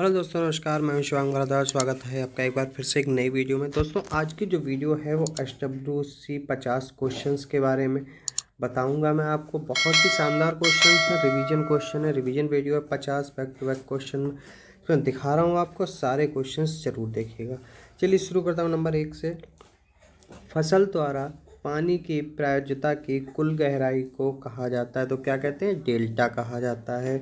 Hello दोस्तों, नमस्कार। मैं शिवांग भारद्वाज। स्वागत है आपका एक बार फिर से एक नई वीडियो में। दोस्तों, आज की जो वीडियो है वो HWC 50 क्वेश्चंस के बारे में बताऊंगा मैं आपको। बहुत ही शानदार क्वेश्चन है, रिवीजन क्वेश्चन है, रिवीजन वीडियो है। 50 बैक टू बैक क्वेश्चन मैं दिखा रहा हूँ आपको। सारे क्वेश्चन ज़रूर देखिएगा। चलिए शुरू करता हूँ नंबर 1 से। फसल द्वारा पानी की प्रायिकता की कुल गहराई को कहा जाता है, तो क्या कहते हैं? डेल्टा कहा जाता है।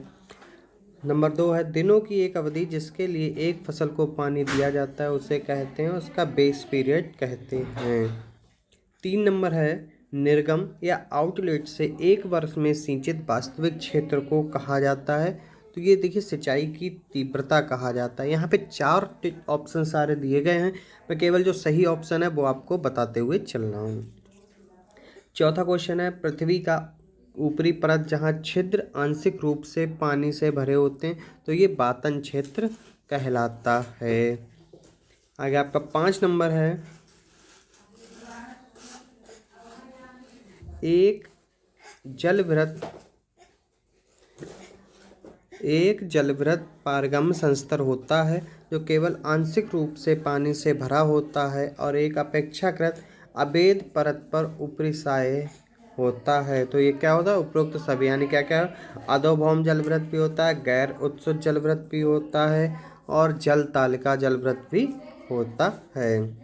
नंबर 2 है दिनों की एक अवधि जिसके लिए एक फसल को पानी दिया जाता है उसे कहते हैं, उसका बेस पीरियड कहते हैं। 3 नंबर है निर्गम या आउटलेट से एक वर्ष में सिंचित वास्तविक क्षेत्र को कहा जाता है, तो ये देखिए सिंचाई की तीव्रता कहा जाता है। यहाँ पे 4 ऑप्शन सारे दिए गए हैं, मैं केवल जो सही ऑप्शन है वो आपको बताते हुए चल रहा हूँ। चौथा क्वेश्चन है पृथ्वी का ऊपरी परत जहाँ छिद्र आंशिक रूप से पानी से भरे होते हैं, तो ये बातन क्षेत्र कहलाता है। आगे आपका 5 नंबर है एक जलवृत पारगम्य संस्तर होता है जो केवल आंशिक रूप से पानी से भरा होता है और एक अपेक्षाकृत अभेद परत पर ऊपरी साये होता है, तो ये क्या होता है? उपरोक्त सभी, यानी क्या क्या? अधोभौम जलवृत भी होता है, गैर उत्सुत जलवृत भी होता है और जल तालिका जलवृत भी होता है।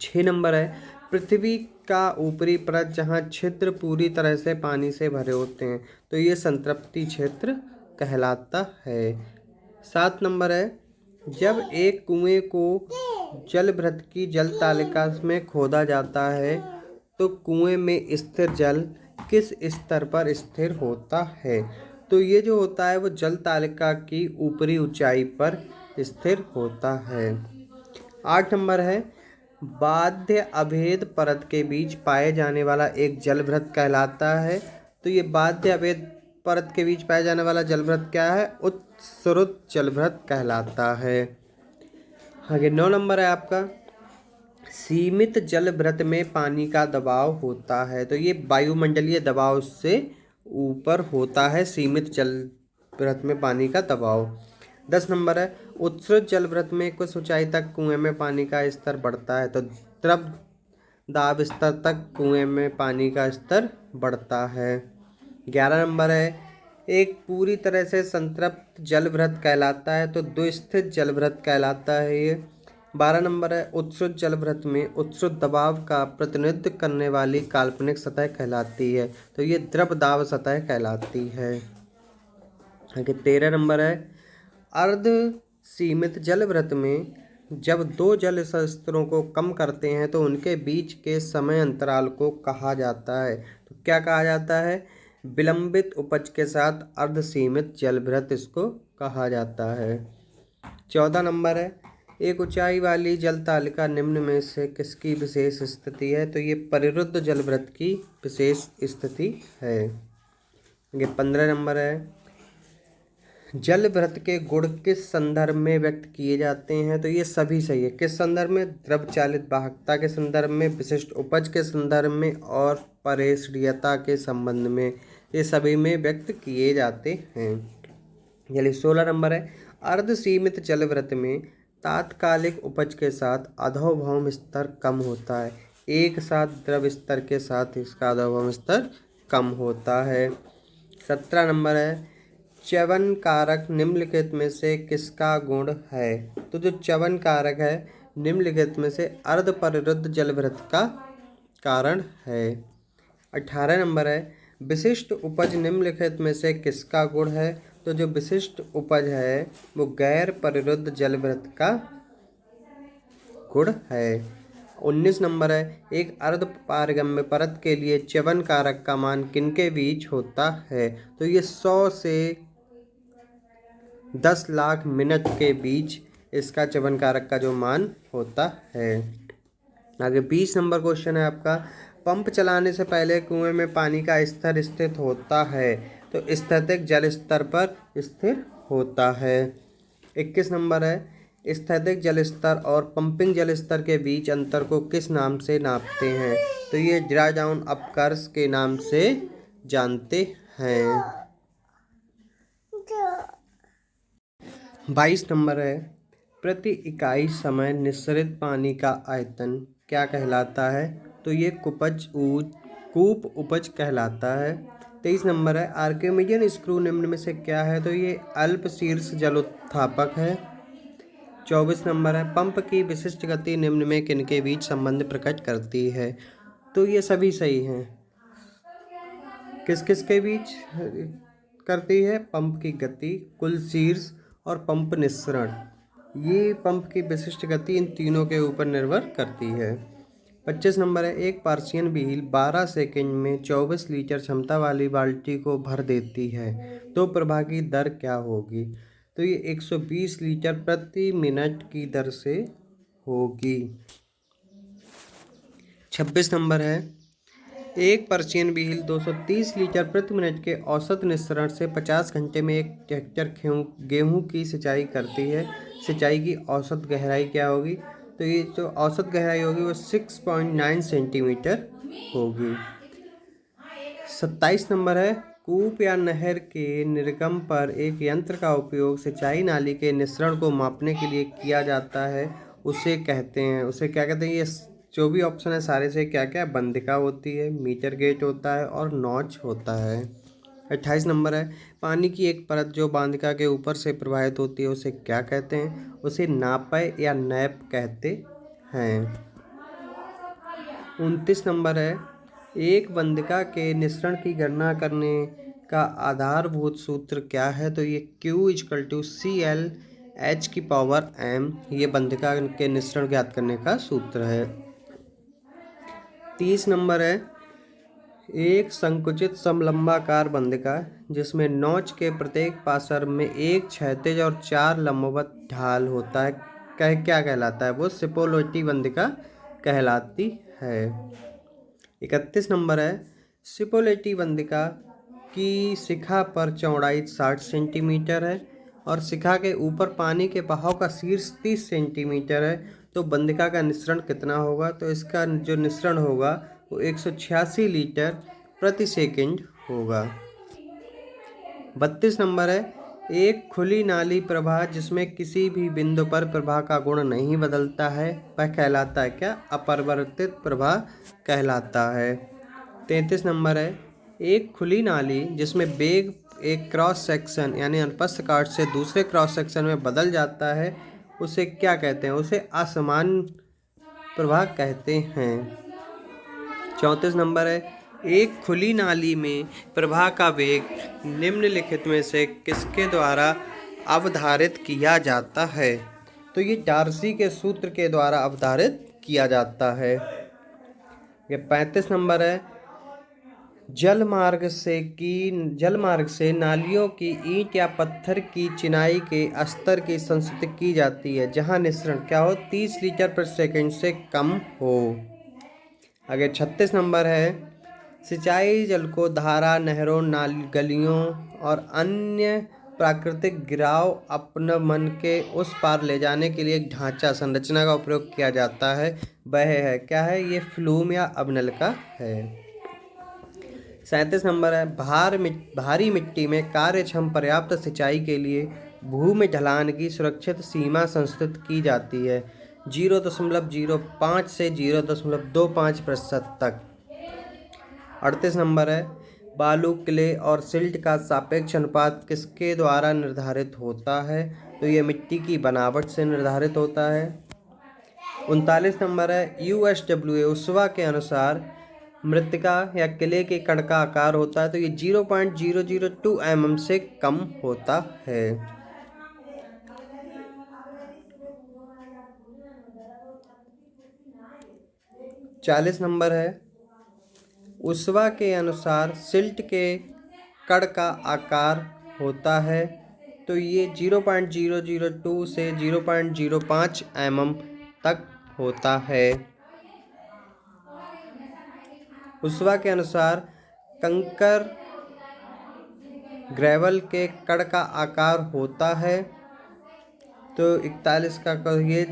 6 नंबर है पृथ्वी का ऊपरी परत जहाँ छिद्र पूरी तरह से पानी से भरे होते हैं, तो ये संतृप्ति क्षेत्र कहलाता है। 7 नंबर है जब एक कुएं को जलभृत की जल तालिका में खोदा जाता है तो कुएं में स्थिर जल किस स्तर पर स्थिर होता है, तो ये जो होता है वो जल तालिका की ऊपरी ऊंचाई पर स्थिर होता है। 8 नंबर है बाध्य अभेद परत के बीच पाए जाने वाला एक जलभृत कहलाता है, तो ये बाध्य अभेद परत के बीच पाया जाने वाला जलभृत क्या है? उत्सृत जलभृत कहलाता है। आगे 9 नंबर है आपका सीमित जलभृत में पानी का दबाव होता है, तो ये वायुमंडलीय दबाव से ऊपर होता है सीमित जलभृत में पानी का दबाव। 10 नंबर है उत्सृत जलभृत में कुछ ऊंचाई तक कुएं में पानी का स्तर बढ़ता है, तो द्रव दाब स्तर तक कुएं में पानी का स्तर बढ़ता है। 11 नंबर है एक पूरी तरह से संतृप्त जलभृत कहलाता है, तो द्विस्थित जलभृत कहलाता है ये। 12 नंबर है उत्सृत जलभृत में उत्सृत दबाव का प्रतिनिधित्व करने वाली काल्पनिक सतह कहलाती है, तो ये द्रव दाब सतह कहलाती है। आगे 13 नंबर है अर्ध सीमित जलभृत में जब दो जल स्तरों को कम करते हैं तो उनके बीच के समय अंतराल को कहा जाता है, तो क्या कहा जाता है? विलंबित उपज के साथ अर्ध सीमित जलभृत इसको कहा जाता है। 14 नंबर है एक ऊंचाई वाली जल तालिका निम्न में से किसकी विशेष स्थिति है, तो ये परिरुद्ध जलभृत की विशेष स्थिति है। ये 15 नंबर है जलभृत के गुण किस संदर्भ में व्यक्त किए जाते हैं, तो ये सभी सही है। किस संदर्भ में? द्रव चालित वाहकता के संदर्भ में, विशिष्ट उपज के संदर्भ में और परेशनीयता के संबंध में, ये सभी में व्यक्त किए जाते हैं। चलिए 16 नंबर है अर्ध सीमित जलभृत में तात्कालिक उपज के साथ अधोभौम स्तर कम होता है, एक साथ द्रव स्तर के साथ इसका अधोभौम स्तर कम होता है। 17 नंबर है च्यवन कारक निम्नलिखित में से किसका गुण है, तो जो च्यवन कारक है निम्नलिखित में से अर्ध परिरुद्ध जलभृत का कारण है। 18 नंबर है विशिष्ट उपज निम्नलिखित में से किसका गुण है, तो जो विशिष्ट उपज है वो गैर परिरुद्ध जलभृत का गुण है। 19 नंबर है एक अर्ध पारगम्य परत के लिए च्यवन कारक का मान किनके बीच होता है, तो ये 100 से 10 लाख मिनट के बीच इसका च्यवन कारक का जो मान होता है। आगे 20 नंबर क्वेश्चन है आपका पंप चलाने से पहले कुएं में पानी का स्तर स्थित होता है, तो स्थैतिक जल स्तर पर स्थिर होता है। 21 नंबर है स्थैतिक जल स्तर और पंपिंग जल स्तर के बीच अंतर को किस नाम से नापते हैं, तो ये ड्रा डाउन अपकर्ष के नाम से जानते हैं। 22 नंबर है, प्रति इकाई समय निस्सरित पानी का आयतन क्या कहलाता है? तो ये कूप उपज कहलाता है। 23 नंबर है, आर्किमिडियन स्क्रू निम्न में से क्या है? तो ये अल्प शीर्ष जलोत्थापक है। 24 नंबर है, पंप की विशिष्ट गति निम्न में किनके बीच संबंध प्रकट करती है? तो ये सभी सही हैं। किस किस के बीच करती है? पंप की गति, कुल शीर्ष और पंप निस्सरण। ये पंप की विशिष्ट गति इन तीनों के ऊपर निर्भर करती है। 25 नंबर है, एक पर्शियन व्हील 12 सेकंड में 24 लीटर क्षमता वाली बाल्टी को भर देती है, तो प्रवाह की दर क्या होगी? तो ये 120 लीटर प्रति मिनट की दर से होगी। 26 नंबर है, एक पर्शियन व्हील 230 लीटर प्रति मिनट के औसत निस्सरण से 50 घंटे में 1 हेक्टेयर गेहूं की सिंचाई करती है। सिंचाई की औसत गहराई क्या होगी? तो ये जो औसत गहराई होगी वो 6.9 सेंटीमीटर होगी। 27 नंबर है, कूप या नहर के निर्गम पर एक यंत्र का उपयोग सिंचाई नाली के निस्सरण को मापने के लिए किया जाता है। उसे क्या कहते हैं? ये जो भी ऑप्शन है सारे से क्या क्या? बंदिका होती है, मीटर गेज होता है और नॉच होता है। 28 नंबर है, पानी की एक परत जो बांधिका के ऊपर से प्रवाहित होती है उसे क्या कहते हैं? उसे नापय या नैप कहते हैं। 29 नंबर है, एक बंदिका के निस्सरण की गणना करने का आधारभूत सूत्र क्या है? तो ये Q = CL/H⁴ ये बंदिका के निस्सरण ज्ञात करने का सूत्र है। 30 नंबर है, एक संकुचित समलंबाकार बंदिका जिसमें नोच के प्रत्येक पार्श्व में एक क्षैतिज और 4 लंबवत ढाल होता है, क्या कहलाता है? वो सिपोलेटी बंदिका कहलाती है। 31 नंबर है, सिपोलेटी बंदिका की शिखा पर चौड़ाई 60 सेंटीमीटर है और शिखा के ऊपर पानी के बहाव का शीर्ष 30 सेंटीमीटर है, तो बंदिका का निस्सरण कितना होगा? तो इसका जो निस्सरण होगा वो 186 लीटर प्रति सेकंड होगा। 32 नंबर है, एक खुली नाली प्रवाह जिसमें किसी भी बिंदु पर प्रवाह का गुण नहीं बदलता है वह कहलाता है क्या? अपरिवर्तित प्रवाह कहलाता है। 33 नंबर है, एक खुली नाली जिसमें वेग एक क्रॉस सेक्शन यानी अनुप्रस्थ काट से दूसरे क्रॉस सेक्शन में बदल जाता है उसे क्या कहते हैं? उसे असमान प्रवाह कहते हैं। 34 नंबर है, एक खुली नाली में प्रवाह का वेग निम्नलिखित में से किसके द्वारा अवधारित किया जाता है? तो ये डार्सी के सूत्र के द्वारा अवधारित किया जाता है। ये 35 नंबर है, जलमार्ग से नालियों की ईंट या पत्थर की चिनाई के स्तर की संस्तुति की जाती है जहां निस्सरण क्या हो? 30 लीटर प्रति सेकंड से कम हो। आगे 36 नंबर है, सिंचाई जल को धारा, नहरों, गलियों और अन्य प्राकृतिक गिराव अपनमन के उस पार ले जाने के लिए एक ढांचा संरचना का उपयोग किया जाता है, वह है क्या है? ये फ्लूम या अवनलिका है। 37 नंबर है, भारी मिट्टी में कार्यक्षम पर्याप्त सिंचाई के लिए भूमि ढलान की सुरक्षित सीमा संस्थित की जाती है 0.05 से 0.25% तक। 38 नंबर है, बालू, क्ले और सिल्ट का सापेक्ष अनुपात किसके द्वारा निर्धारित होता है? तो ये मिट्टी की बनावट से निर्धारित होता है। 39 नंबर है, USWA USWA के अनुसार मृत्तिका या किले के कण का आकार होता है, तो ये 0.002 mm से कम होता है। 40 नंबर है, USWA के अनुसार सिल्ट के कण का आकार होता है, तो ये 0.002 से 0.05 mm तक होता है। USWA के अनुसार कंकर ग्रेवल के कण का आकार होता है, तो 41 का ये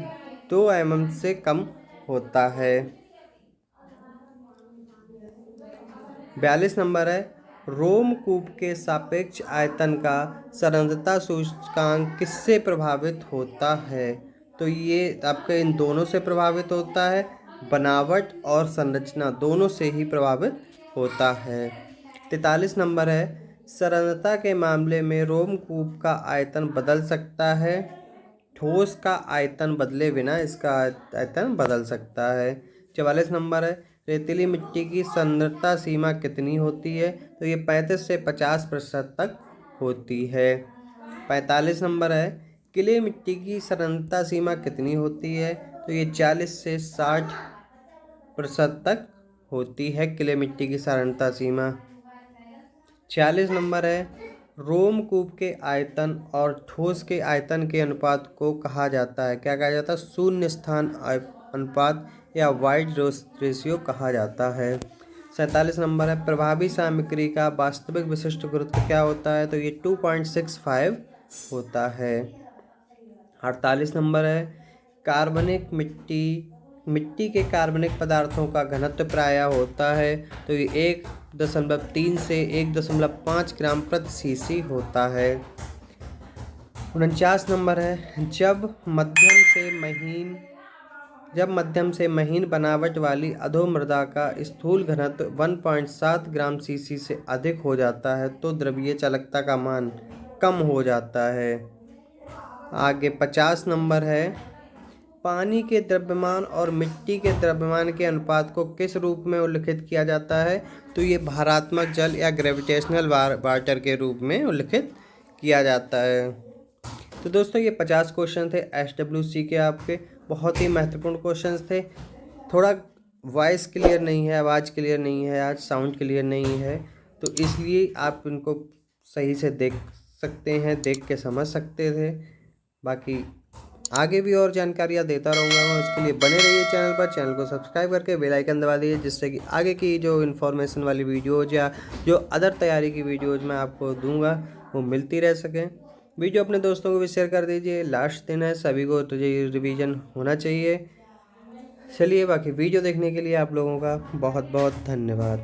2 mm से कम होता है। 42 नंबर है, रोमकूप के सापेक्ष आयतन का संरचना सूचकांक किससे प्रभावित होता है? तो ये आपके इन दोनों से प्रभावित होता है, बनावट और संरचना दोनों से ही प्रभावित होता है। 43 नंबर है, संरचना के मामले में रोमकूप का आयतन बदल सकता है, ठोस का आयतन बदले बिना इसका आयतन बदल सकता है। 44 नंबर है, रेतीली मिट्टी की सांद्रता सीमा कितनी होती है? तो ये 35 से 50% तक होती है। 45 नंबर है, क्ले मिट्टी की सांद्रता सीमा कितनी होती है? तो ये 40 से 60% तक होती है क्ले मिट्टी की सांद्रता सीमा। 46 नंबर है, रोमकूप के आयतन और ठोस के आयतन के अनुपात को कहा जाता है, क्या कहा जाता है? शून्य स्थान अनुपात या वाइड रेशियो कहा जाता है। 47 नंबर है, प्रभावी सामग्री का वास्तविक विशिष्ट गुरुत्व क्या होता है? तो ये 2.65 होता है। 48 नंबर है, कार्बनिक मिट्टी के कार्बनिक पदार्थों का घनत्व प्रायः होता है, तो ये 1.3 से 1.5 ग्राम प्रति सीसी होता है। 49 नंबर है, जब मध्यम से महीन बनावट वाली अधोमृदा का स्थूल घनत्व 1.7 ग्राम सीसी से अधिक हो जाता है तो द्रवीय चालकता का मान कम हो जाता है। आगे 50 नंबर है, पानी के द्रव्यमान और मिट्टी के द्रव्यमान के अनुपात को किस रूप में उल्लिखित किया जाता है? तो ये भारात्मक जल या ग्रेविटेशनल वाटर के रूप में उल्लिखित किया जाता है। तो दोस्तों ये 50 क्वेश्चन थे SWC के, आपके बहुत ही महत्वपूर्ण क्वेश्चन थे। थोड़ा वॉइस क्लियर नहीं है, आवाज़ क्लियर नहीं है, आज साउंड क्लियर नहीं है, तो इसलिए आप इनको सही से देख सकते हैं, देख के समझ सकते थे। बाकी आगे भी और जानकारियाँ देता रहूँगा मैं, उसके लिए बने रहिए चैनल को सब्सक्राइब करके बेल आइकन दबा दीजिए, जिससे कि आगे की जो इन्फॉर्मेशन वाली वीडियोज़ या जो अदर तैयारी की वीडियोज़ मैं आपको दूंगा वो मिलती रह सकें। वीडियो अपने दोस्तों को भी शेयर कर दीजिए। लास्ट दिन है, सभी को तो ये रिवीजन होना चाहिए। चलिए, बाकी वीडियो देखने के लिए आप लोगों का बहुत बहुत धन्यवाद।